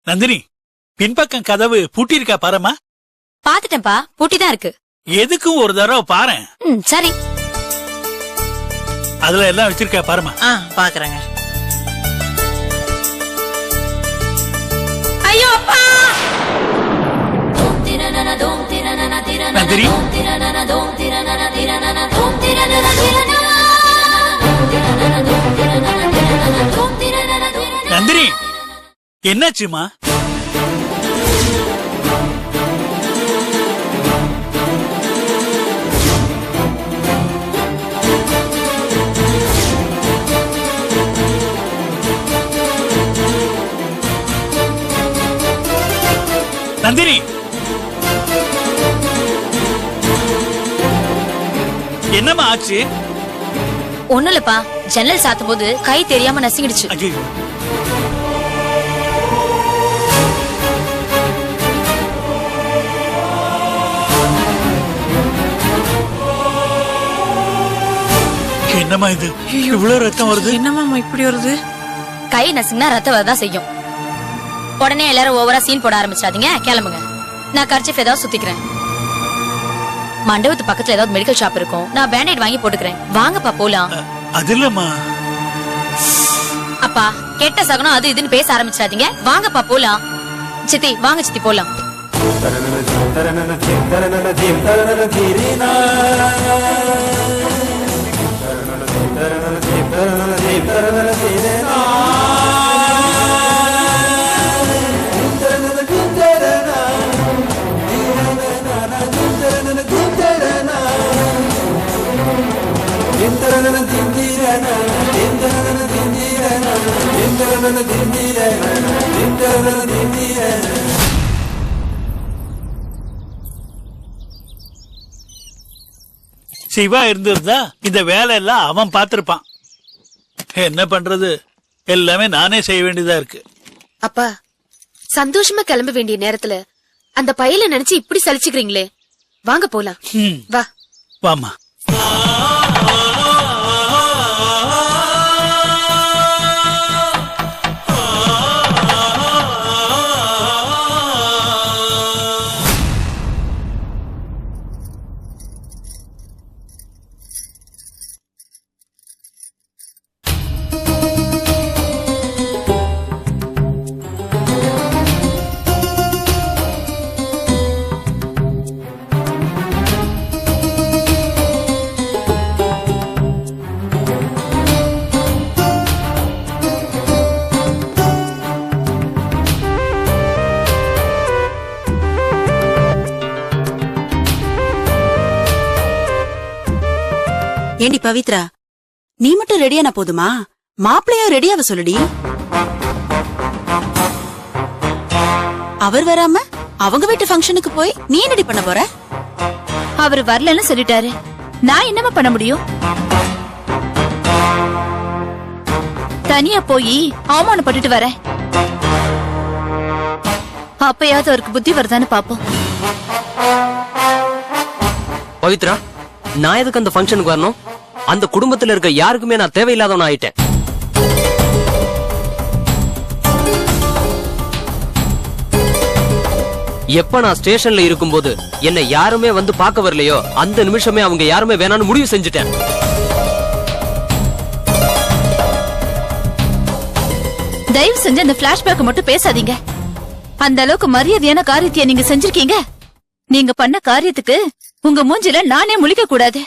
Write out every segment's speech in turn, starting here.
நந்தினி, பின்பக்கம் கதவு பூட்டி இருக்கா பாரமா. பாத்துட்டேன்பா, பூட்டிதான் இருக்கு. எதுக்கும் ஒரு தடவை பாரு. சரி. அதுல எல்லாம் வச்சிருக்கா பாருமா. பாக்குறேங்க. ஐயோ அப்பா! நந்தினி, நந்தினி, என்னாச்சுமா? நந்தினி, என்னம்மா ஆச்சு? ஒண்ணு இல்லப்பா, ஜன்னல் சாத்தும் போது கை தெரியாம நசுங்கிடுச்சு. ஐயோ, என்னம்மா இது? இவ்வளவு ரத்தம் வருது. என்னம்மா இப்படி வருது? கை நசுங்கினா ரத்தம் வரதான் செய்யும். உடனே எல்லாரும் ஓவரா சீன் போட ஆரம்பிச்சாதீங்க. கிளம்புங்க. நான் கர்ச்சீஃப் ஏதாவது சுத்திக்கிறேன். மண்டபத்து பக்கத்துல ஏதாவது மெடிக்கல் ஷாப் இருக்கும். நான் பேண்டேட் வாங்கி போட்டுக்கிறேன். வாங்கப்பா போலாம். அது இல்லம்மா. அப்பா, கெட்ட சகுனம் அது இதுன்னு பேச ஆரம்பிச்சாதீங்க. வாங்கப்பா போலாம். சித்தி வாங்க சித்தி போலாம். சிவா இருந்திருந்தா இந்த வேலை எல்லாம் அவன் பார்த்திருப்பான். என்ன பண்றது, எல்லாமே நானே செய்ய வேண்டியதா இருக்கு. அப்பா, சந்தோஷமா கிளம்ப வேண்டிய நேரத்துல அந்த பையல நினைச்சு இப்படி சலிச்சுக்கிறீங்களே. வாங்க போலாம். வா வாமா. ஏண்டி பவித்ரா, நீ மட்டும் ரெடியான போதுமா? மாப்பிள்ளையா ரெடியாவ சொல்லுடி. அவர் வராம அவங்க வீட்டு ஃபங்க்ஷனுக்கு போய் நீ என்னடி பண்ண போற? அவர் வரலன்னு சொல்லிட்டாரு. நான் என்னமா பண்ண முடியும்? தனியா போய் அவமானப்பட்டுட்டு வரேன். அப்பயாவது அவருக்கு புத்தி வருதான்னு பாப்போம். பவித்ரா, நான் எதுக்கு அந்த ஃபங்க்ஷனுக்கு வரணும்? அந்த குடும்பத்துல இருக்க யாருக்குமே நான் தேவையில்லாதவன் ஆயிட்டேன். எப்ப நான் ஸ்டேஷன்ல இருக்கும்போது என்னை யாருமே வந்து பார்க்க வரலையோ அந்த நிமிஷமே அவங்க யாருமே வேணான்னு முடிவு செஞ்சுட்டேன். தயவு செஞ்சு அந்த பிளாஷ்பேக் மட்டும் பேசாதீங்க. அந்த அளவுக்கு மரியாதையான காரியத்தை நீங்க செஞ்சிருக்கீங்க. நீங்க பண்ண காரியத்துக்கு உங்க மூஞ்சில நானே முழிக்க கூடாது.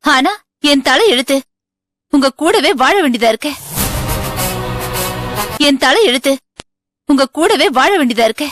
ஆனா என் தலை எழுத்து உங்க கூடவே வாழ வேண்டியதா இருக்க. என் தலை எழுத்து உங்க கூடவே வாழ வேண்டியதா இருக்க.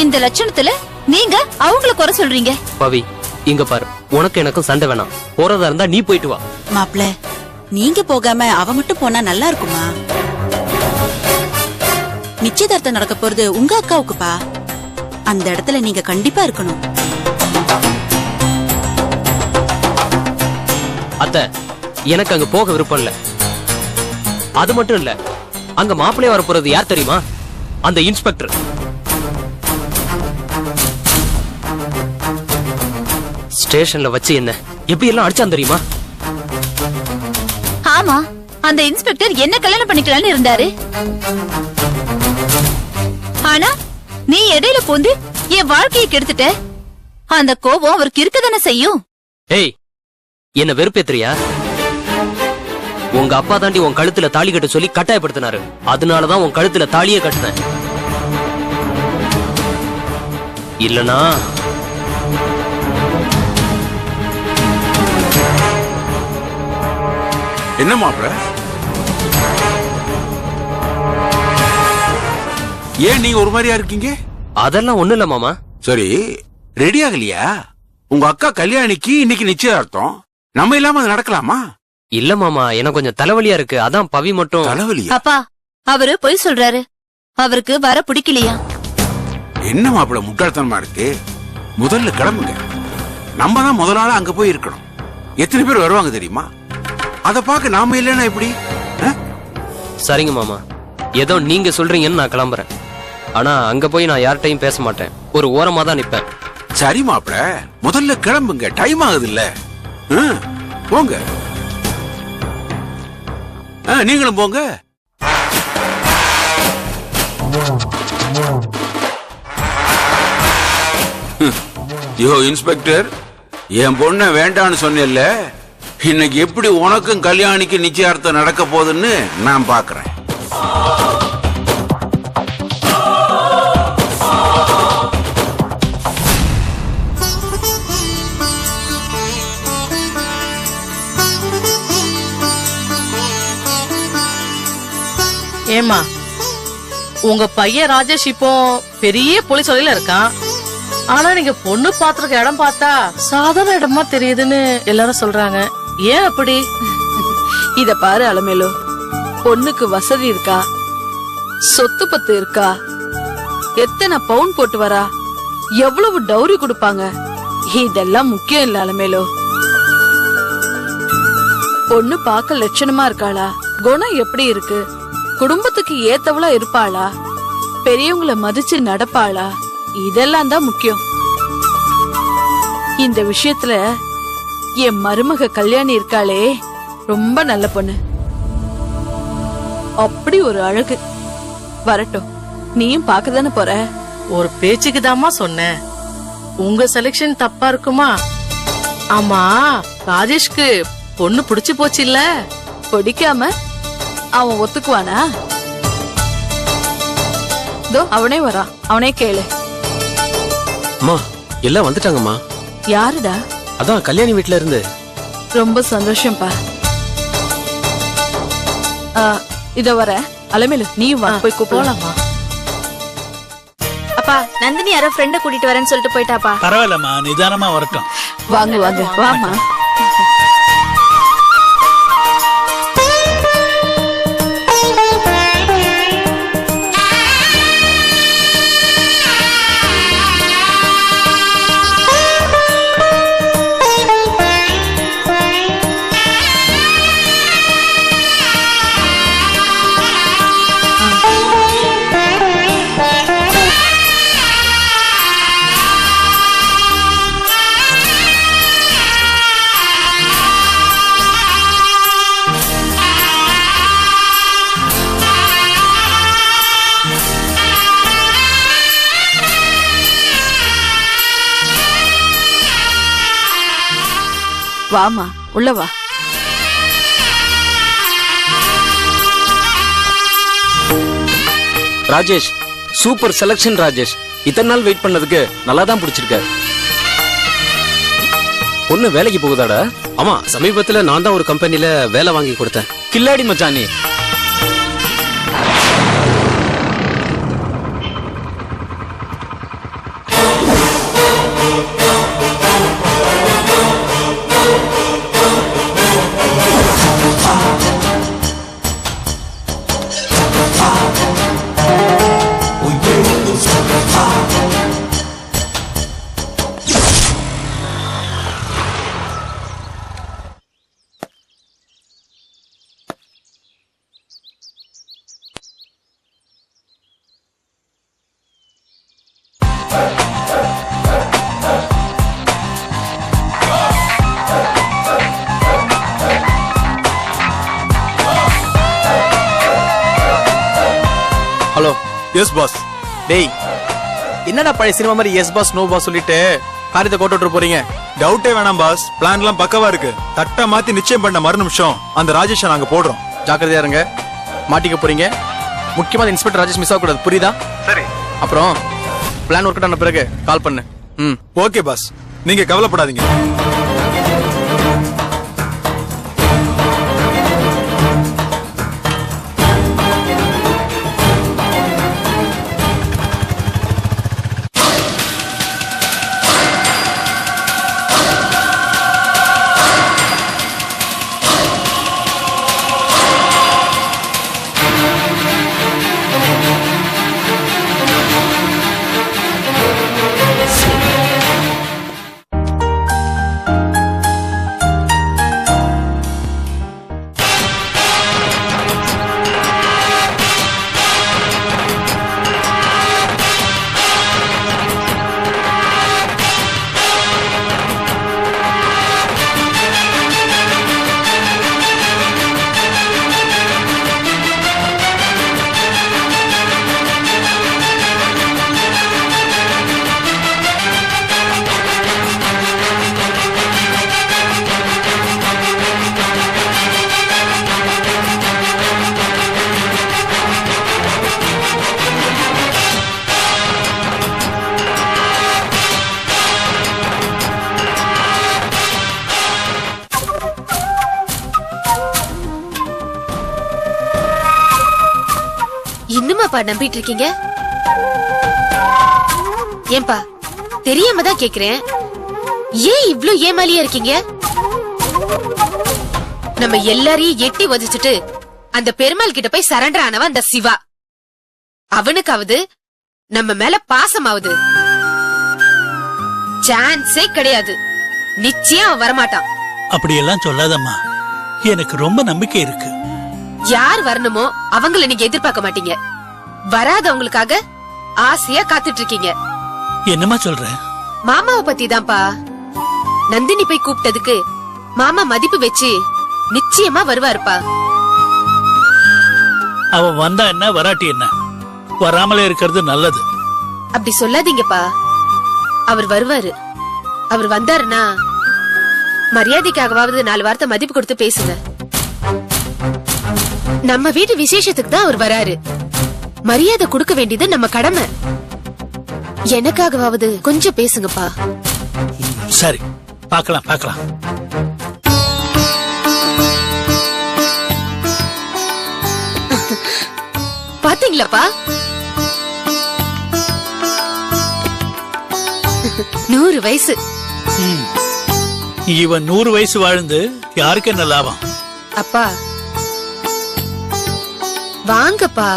இந்த லட்சணத்துல நீங்க அவங்கள குறை சொல்றீங்க. பவி, இங்க பாரு, உனக்கு எனக்கும் சண்டை வேணாம். போறதா இருந்தா நீ போயிட்டு வா. மாப்பிள்ள, நீங்க போகாம அவ மட்டும் போனா நல்லா இருக்குமா? நிச்சயதார்த்தம் நடக்க போறது உங்க அக்காவுக்குப்பா. அந்த இடத்துல நீங்க கண்டிப்பா இருக்கணும். அத்தை, எனக்கு அங்க போக விருப்பம் இல்ல. அது மட்டும் இல்ல, அங்க மாப்பிள்ளைய வர போறது யார் தெரியுமா? அந்த இன்ஸ்பெக்டர். ஸ்டேஷன்ல வச்சு என்ன எப்படி எல்லாம் அடிச்சான் தெரியுமா? ஆமா, அந்த இன்ஸ்பெக்டர் என்ன கல்யாணம் பண்ணிக்கலாம்னு இருந்தாரு. ஆனா நீ இடையில பூந்து என் வாழ்க்கையை கெடுத்துட்ட. அந்த கோபம் அவருக்கு இருக்கதானே செய்யும். ஏய், என்ன வெறுப்பேத்துறியா? உங்க அப்பா தாண்டி உன் கழுத்துல தாலி கட்ட சொல்லி கட்டாயப்படுத்தினாரு. அதனாலதான் உன் கழுத்துல தாலியே கட்டினேன். இல்லனா என்ன மாப்பிள, ஏன் நீங்க ஒரு மாதிரியா இருக்கீங்க? அதெல்லாம் ஒண்ணு இல்ல மாமா. சரி, ரெடி ஆகலையா? உங்க அக்கா கல்யாணிக்கு இன்னைக்கு நிச்சயார்த்தம். நம்ம இல்லாம அது நடக்கலாமா? இல்ல மாமா, எனக்கு கொஞ்சம் தலைவலியா இருக்கு. அதான் பவி மட்டும். தலைவலியா? அப்பா, அவரு பொய் சொல்றாரு. அவருக்கு வர பிடிக்கலையா? என்ன மாப்பிள முட்டாள்தனமா இருக்கு. முதல்ல கிளம்புங்க. நம்ம தான் முதல் அங்க போய் இருக்கணும். எத்தனை பேர் வருவாங்க தெரியுமா? அத பாக்க நாம இல்லைன்னா எப்படி? சரிங்க மாமா, ஏதோ நீங்க சொல்றீங்கன்னு நான் கிளம்புறேன். ஆனா அங்க போய் நான் யார்கிட்டயும் பேச மாட்டேன். ஒரு ஓரமா தான் நிப்பேன். சரி மாப்பிள, முதல்ல கிளம்புங்க. டைம் ஆகுது இல்ல. போங்க. நீங்களும் போங்க. யோ இன்ஸ்பெக்டர், என் பொண்ண வேண்டான்னு சொன்னேன்ல, இன்னைக்கு எப்படி உனக்கும் கல்யாணிக்கு நிச்சயார்த்தம் நடக்க போகுதுன்னு நான் பாக்குறேன். ஏமா, உங்க பையன் ராஜேஷ் இப்போ பெரிய போலீஸ் வலையில இருக்கான். ஆனா நீங்க பொண்ணு பாத்துருக்க இடம் பார்த்தா சாதாரண இடமா தெரியுதுன்னு எல்லாரும் சொல்றாங்க. ஏன் அப்படி? இத பாரு அலமேலு, பொண்ணுக்கு வசதி இருக்கா, சொத்து பத்து இருக்கா, எத்தனை பவுன் போட்டு வரா, எவ்வளவு டௌரி கொடுப்பாங்க, இதெல்லாம் முக்கியம் இல்ல அலமேலு. பொண்ணு பார்க்க லட்சணமா இருக்காளா, குணம் எப்படி இருக்கு, குடும்பத்துக்கு ஏத்தவளா இருப்பாளா, பெரியவங்கள மதிச்சு நடப்பாளா, இதெல்லாம் தான் முக்கியம். இந்த விஷயத்துல என் மருமக கல்யாணி இருக்காளே, ரொம்ப நல்ல பொண்ணு. அப்படி ஒரு அழகு. வரட்டும், நீயும் பாக்கதானே போற. ஒரு பேச்சுக்கு தாமா சொன்னேன். உங்க செலக்ஷன் தப்பா இருக்குமா? ஆமா, ராஜேஷ்க்கு பொண்ணு பிடிச்சு போச்சு இல்ல? பிடிக்காம அவன் ஒத்துக்குவானா? தோ அவனே வரான், அவனே கேளு. அம்மா, எல்லாம் வந்துட்டாங்கம்மா. யாருடா? அதான் கல்யாணி வீட்ல இருந்து. ரொம்ப சந்தோஷம்பா. இத வர அலமேலு, நீ வா, போய் கூப்பிடலாமா? அப்பா, நந்தினி யாரோ ஃப்ரெண்ட கூட்டிட்டு வரேன்னு சொல்லிட்டு போயிட்டாப்பா. பரவாயில்லம்மா, நிதானமா வரட்டும். வாங்க வாங்க, வாமா. வாமா, உள்ள வா. Rajesh, super selection Rajesh. இத்தனை நாள் வெயிட் பண்ணதுக்கு நல்லா தான் பிடிச்சிருக்க. பொண்ணு வேலைக்கு போகுதாடா? ஆமா, சமீபத்துல நான் தான் ஒரு கம்பெனில வேலை வாங்கி கொடுத்தேன். கில்லாடி மச்சானி. ஹலோ. Yes boss. டேய், என்னடா பழைய சினிமா மாதிரி எஸ் பாஸ் நோ பாஸ் சொல்லிட்டு காரியத்தை கோட்டு விட்டு போறீங்க? டவுட்டே வேணாம் பாஸ். பிளான் எல்லாம் பக்கவா இருக்கு. தட்டை மாத்தி நிச்சயம் பண்ண மறு நிமிஷம் அந்த ராஜேஷை நாங்க போடுறோம். ஜாக்கிரதையா இருங்க, மாட்டிக்க போறீங்க. முக்கியமா இன்ஸ்பெக்டர் ராஜேஷ் மிஸ் ஆகக்கூடாது, புரியுதா? சரி. அப்புறம் பிளான் ஒர்க் ஆன பிறகு கால் பண்ணு. ஓகே பாஸ், நீங்க கவலைப்படாதீங்க. இன்னுமாப்பா நம்பிட்டு இருக்கீங்க? ஏன்பா தெரியாம தான் கேக்குறேன், ஏன் இவ்ளோ ஏமாலியா இருக்கீங்க? நம்ம எல்லாரையும் எட்டி வதிச்சுட்டு அந்த பெருமாள் கிட்ட போய் சரண்டர் ஆனவன் அந்த சிவா. அவனுக்காவது நம்ம மேல பாசமாவது சான்ஸே கிடையாது. நிச்சயம் அவன் வரமாட்டான். அப்படியெல்லாம் சொல்லாதம்மா, எனக்கு ரொம்ப நம்பிக்கை இருக்கு. யார் வரணுமோ அவங்கள நீங்க எதிர்பார்க்க மாட்டீங்க. வராதவங்களுக்காக ஆசையா காத்துட்டு இருக்கீங்க. என்னமா சொல்ற? மாமாவை பத்தி தான்ப்பா. நந்தினி போய் கூப்பிட்டதுக்கு மாமா மதிப்பு வச்சு நிச்சயமா வருவாருப்பா. அவன் வந்தா என்ன, வராட்டி என்ன, வராமலே இருக்கிறது நல்லது. அப்படி சொல்லாதீங்கப்பா. அவர் வருவாரு. அவர் வந்தாருன்னா மரியாதைக்காகவாவது 4 வார்த்தை மதிப்பு கொடுத்து பேசுங்க. நம்ம வீட்டு விசேஷத்துக்கு தான் அவர் வராரு. மரியாதை கொடுக்க வேண்டியது நம்ம கடமை. எனக்காகவாவது கொஞ்சம் பேசுங்கப்பா. சரி, பார்க்கலாம் பார்க்கலாம். பாத்தீங்களாப்பா, 100 வயசு. இவன் 100 வயசு வாழ்ந்து யாருக்கு என்ன லாபம்? அப்பா வாங்கப்பா,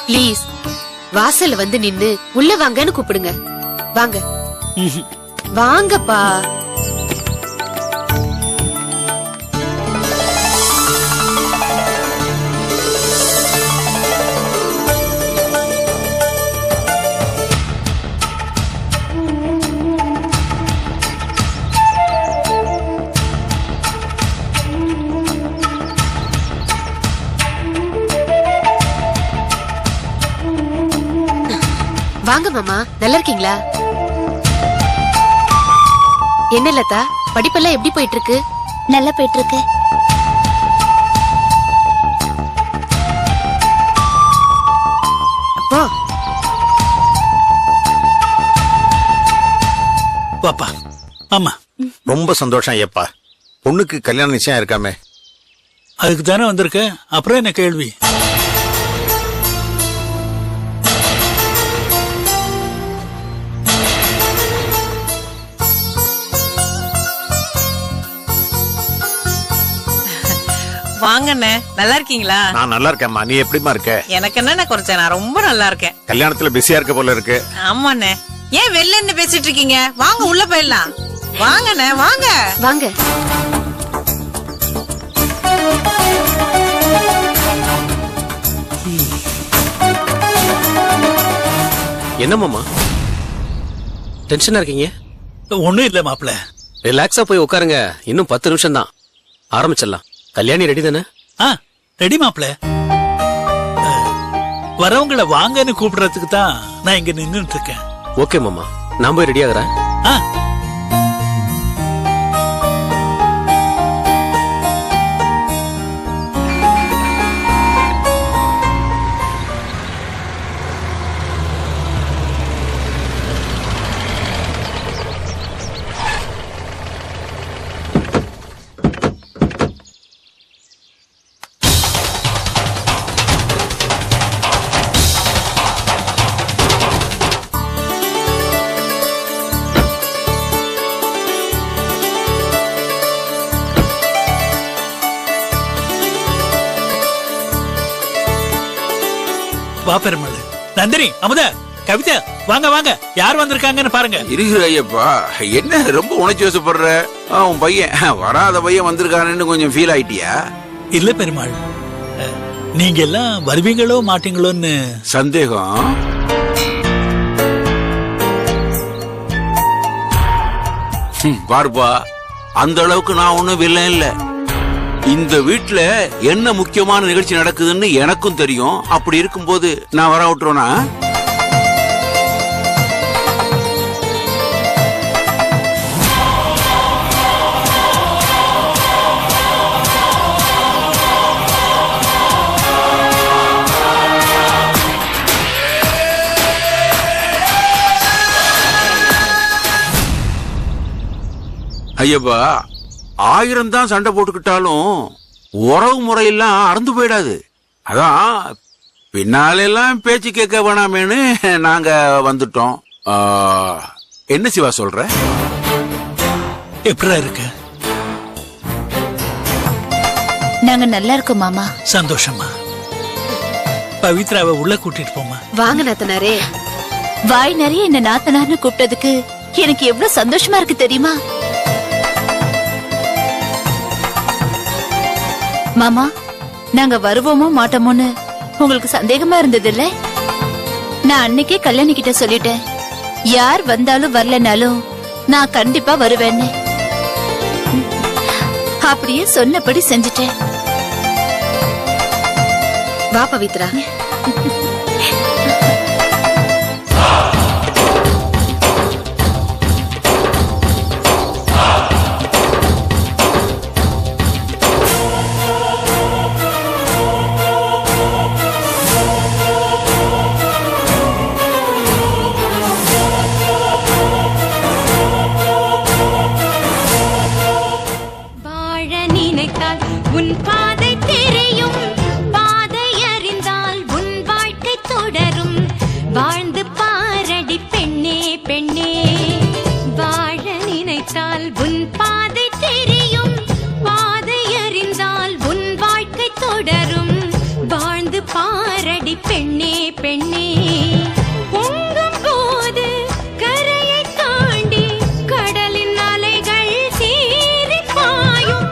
பிளீஸ். வாசல்ல வந்து நின்னு உள்ள வாங்கன்னு கூப்பிடுங்க. வாங்க வாங்கப்பா. வாங்க மாமா, நல்லா இருக்கீங்களா? என்ன லதா, படிப்பெல்லாம் எப்படி போயிட்டு இருக்கு? நல்லா போயிட்டு இருக்கு. அப்போ பாப்பா. ஆமா, ரொம்ப சந்தோஷம் ஐயப்பா. பொண்ணுக்கு கல்யாணம் நிச்சயம் இருக்காமே? அதுக்கு தானே வந்திருக்க. அப்புறம் என்ன கேள்வி? வாங்கண்ணே, நல்லா இருக்கீங்களா? நான் நல்லா இருக்கேன்மா, நீ எப்படிமா இருக்க? எனக்கு என்ன குறைச்ச, நான் ரொம்ப நல்லா இருக்கேன். கல்யாணத்துல பிஸியா இருக்க போல இருக்கு. ஆமாண்ணே. ஏன் வெளில என்ன பேசிட்டு இருக்கீங்க? வாங்க உள்ள போயிடலாம். வாங்கண்ணே வாங்க வாங்க. என்ன மாமா டென்ஷனா இருக்கீங்க? ஒண்ணும் இல்ல மாப்பிள்ள. ரிலாக்ஸா போய் உட்காருங்க. இன்னும் 10 நிமிஷம் தான், ஆரம்பிச்சிடலாம். கல்யாணி ரெடி தானே? ரெடி மாப்பிள்ள. வரவங்களை வாங்கன்னு கூப்பிடுறதுக்கு தான் நான் இங்க நின்னுட்டு இருக்கேன். ஓகே மாமா, நான் போய் ரெடி ஆகுறேன். ஆ, வா பெருமாள். நந்தினி, அமுதா, கவிதா, வாங்க வாங்க, யார் வந்திருக்காங்கன்னு பாருங்க. இருக்கிற ஐயப்பா, என்ன ரொம்ப உணர்ச்சி வசப்படுற? உன் பையன் வராத பையன் வந்திருக்கானு கொஞ்சம் ஃபீல் ஆயிட்டியா? இல்ல பெருமாள், நீங்க எல்லாம் வருவீங்களோ மாட்டீங்களோன்னு சந்தேகம். பாருப்பா, அந்த அளவுக்கு நான் ஒண்ணும் வில்ல இல்ல. இந்த வீட்டுல என்ன முக்கியமான நிகழ்ச்சி நடக்குதுன்னு எனக்கும் தெரியும். அப்படி இருக்கும்போது நான் வர விட்டுருவேனா? ஐயப்பா, 1000 தான் சண்டை போட்டுக்கிட்டாலும் உறவு முறையெல்லாம் அறந்து போயிடாது. அதான் பின்னாலெல்லாம் பேச்சு கேட்க வேணாமேன்னு நாங்க வந்துட்டோம். என்ன சிவா சொல்ற? எப்படா இருக்க? நாங்க நல்லா இருக்கோம் மாமா. சந்தோஷமா. பவித்ராவை உள்ள கூட்டிட்டு போமா. வாங்க நாத்தனாரே. வாய் நிறைய என்ன நாத்தனார்னு கூப்பிட்டதுக்கு எனக்கு எவ்வளவு சந்தோஷமா இருக்கு தெரியுமா? மாமா, நாங்க வருவோமோ மாட்டோமோன்னு உங்களுக்கு சந்தேகமா இருந்தது இல்ல? நான் அன்னைக்கே கல்யாணி கிட்ட சொல்லிட்டேன், யார் வந்தாலும் வரலனாலும் நான் கண்டிப்பா வருவேன்னு. அப்படியே சொன்னபடி செஞ்சுட்டேன். வா பவித்ரா. உன் பாதை தெரியும், பாதை அறிந்தால் உன் வாழ்க்கை தொடரும். வாழ்ந்து பாரடி பெண்ணே பெண்ணே, வாழ நினைத்தால் உன் பாதை தெரியும், பாதை அறிந்தால் உன் வாழ்க்கை தொடரும். வாழ்ந்து பாரடி பெண்ணே பெண்ணே.